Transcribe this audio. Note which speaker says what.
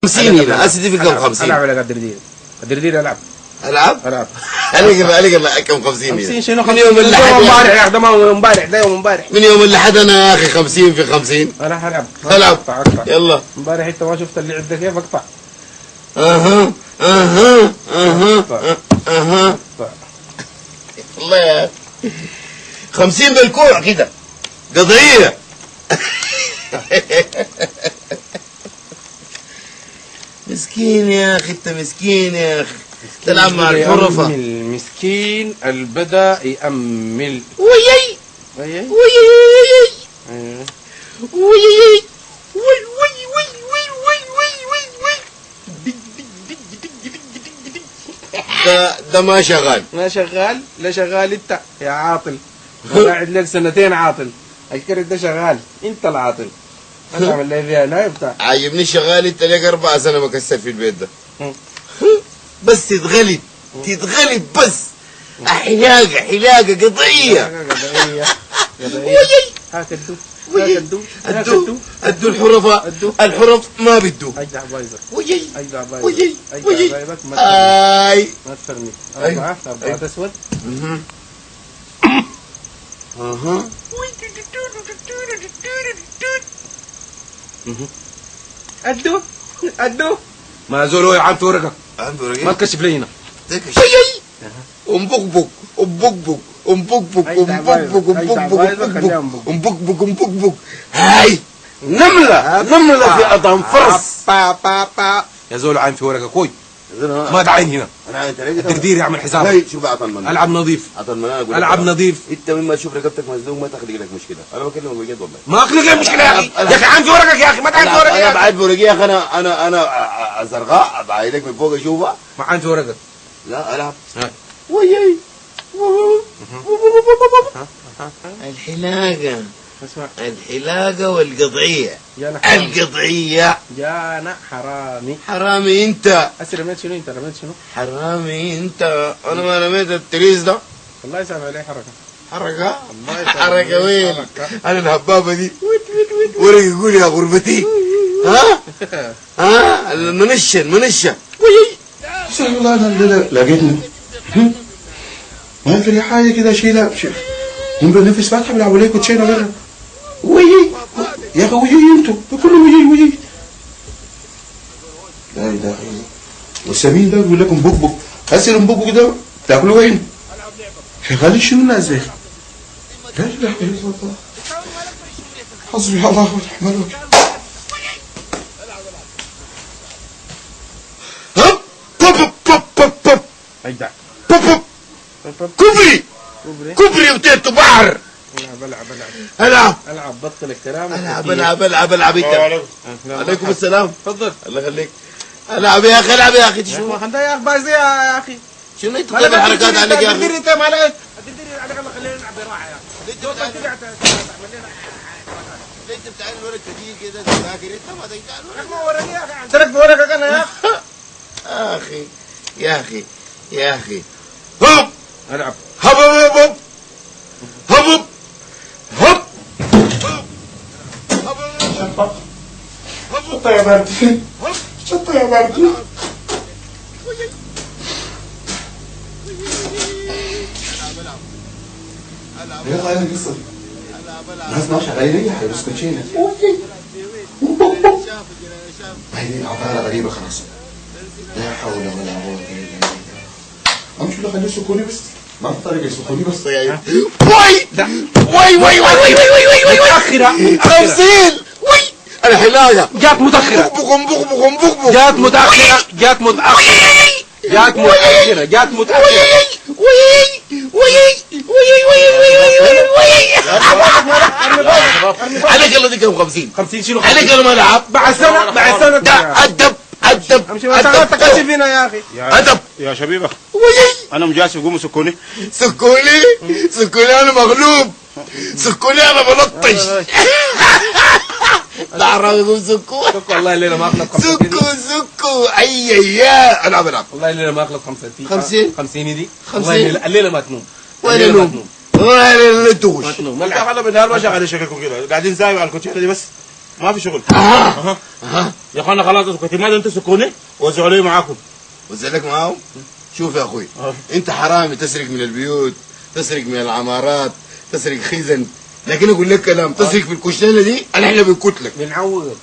Speaker 1: 50 هنا هسه دي في كم 50
Speaker 2: العب على قدر دير. قدر دير العب
Speaker 1: العب عليك كم 50 هنا
Speaker 2: 50 شنو
Speaker 1: من يوم الاحد
Speaker 2: امبارح يا اخي ده ما هو امبارح ده يوم امبارح
Speaker 1: من يوم الاحد انا يا اخي 50 في 50
Speaker 2: انا هلعب
Speaker 1: العب يلا
Speaker 2: امبارح انت ما شفت اللعب ده كيف اقطع
Speaker 1: اها والله يا 50 بالكوع كده قضية مسكين يا اخي انت مسكين يا اخي تلعب مع الحرفة
Speaker 2: المسكين البدا يأمل
Speaker 1: ويي
Speaker 2: ويي
Speaker 1: ويي ويي ويي ده ما شغال
Speaker 2: ما شغال لا شغال انت يا عاطل قاعد لك سنتين عاطل الكرت ده شغال انت العاطل انا اعمل لي فيها نايب بتاع
Speaker 1: عاجبني شغال انت ليك 4 سنة مكسر في البيت ده بس تتغلب بس حلاقة قضية
Speaker 2: هاك الدو
Speaker 1: الدو الحرف ما بدو
Speaker 2: اجدع بايظك
Speaker 1: ويي
Speaker 2: اجدع
Speaker 1: ويي
Speaker 2: بايظك
Speaker 1: اي
Speaker 2: ما تفرني 4 اسود
Speaker 1: اها
Speaker 2: الدو ما زولوا يا عم ورقك ما تكشف لي هنا
Speaker 1: امبقبق هاي
Speaker 2: نملة في أضم فرس يا زول عين في ورقة كوي ما تعين هنا التقدير يعمل حساب
Speaker 1: شوف عطل منان
Speaker 2: العب نظيف العب نظيف
Speaker 1: انت مما تشوف رقبتك مزنوق ما تخلق لك مشكله انا بكلمك بجد والله
Speaker 2: ما اخلق لك مشكله يا اخي يا اخي عين في ورقك يا اخي ما تعين في ورقك
Speaker 1: انا بعد ورقي يا اخي انا زرقاء بعيدك من فوق اشوفها
Speaker 2: ما عين في ورقك
Speaker 1: لا العب ويي الحلاقة والقضية القضية
Speaker 2: جانا
Speaker 1: حرامي انت
Speaker 2: رميت شنو انت رميت شنو
Speaker 1: حرامي انت انا ما رميت التريس ده
Speaker 2: والله يسامح عليه حركة
Speaker 1: حركة وين انا الهبابة دي ورق يقول يا غربتي ها المنشة ويي
Speaker 3: والله انا لقيتني ما في حاجة كده شيلها هم بنفس فاتحة بيلعبوا ليه كوتشينة برا ويي يا اخي ويي انتوا كله ويي لا اله الا الله والسمين ده بيقول لكم بقبق هسه البقبق ده تاكلوا وين؟ شغال شنو الناس دي؟ لا اله الا الله حسبي الله ونعم الوكيل
Speaker 2: اجدع
Speaker 1: كبري وتيتو بحر
Speaker 2: العب بطل الكلام
Speaker 1: العب انت عليكم السلام
Speaker 2: تفضل
Speaker 1: الله يخليك العب يا اخي تشوف
Speaker 2: ما خلنا يا اخ بايظ يا اخي
Speaker 1: شنو انت طيب الحركات عليك يا اخي
Speaker 2: انت ما عليك الديري عليك الله خلينا نلعب براحه يا
Speaker 1: اخي انت بتعمل ورق كثير كده تذاكر انت ما تقدر
Speaker 2: ما ورقي يا اخي تركت ورقك انا
Speaker 1: يا اخي هوب
Speaker 2: العب
Speaker 1: هوب
Speaker 3: شطة يا بارد شطة يا بارد يا اخي انا قصة الناس ما شغالين ليه حيلبس كوتشينة هذه عطارة غريبة خلاص لا حول ولا قوة الا بالله امشي له خليه سكوني بس ما في طريقة يسكوني بس
Speaker 1: وي
Speaker 2: متأخرة
Speaker 1: 50 وي الحلاقة
Speaker 2: جات متأخرة جات متأخرة
Speaker 1: عليك الله دي كم 50
Speaker 2: شنو
Speaker 1: عليك الله ما لعب
Speaker 2: بعد سنة
Speaker 1: ده أدب
Speaker 2: امشي ما تكشف هنا يا اخي
Speaker 1: أدب
Speaker 4: يا شبيبة
Speaker 1: ويي
Speaker 4: انا مجاسي قوموا سكوني
Speaker 1: انا مغلوب انا بلطش تعرفوا سكو
Speaker 2: والله الليله ما اغلب 50
Speaker 1: سكو يا العب
Speaker 2: والله الليله ما اغلب 50 دي
Speaker 1: 50
Speaker 2: الليله ما تنوم
Speaker 1: ولا نوم ولا نتوش
Speaker 4: انت خلوا بالنهار ما شغالين شكلكم كده قاعدين زايوا على الكوتشينه دي بس
Speaker 2: ما في شغل.
Speaker 1: اها
Speaker 2: يا اخوانا خلاص اسكتي، ماذا انتوا سكوني وزعوا لي معاكم.
Speaker 1: وزلك معاهم. شوف يا اخوي، انت حرامي، تسرق من البيوت، تسرق من العمارات، تسرق خزن، لكن اقول لك كلام، تسرق في الكشتانه دي احنا بنكتلك
Speaker 2: بنعوض.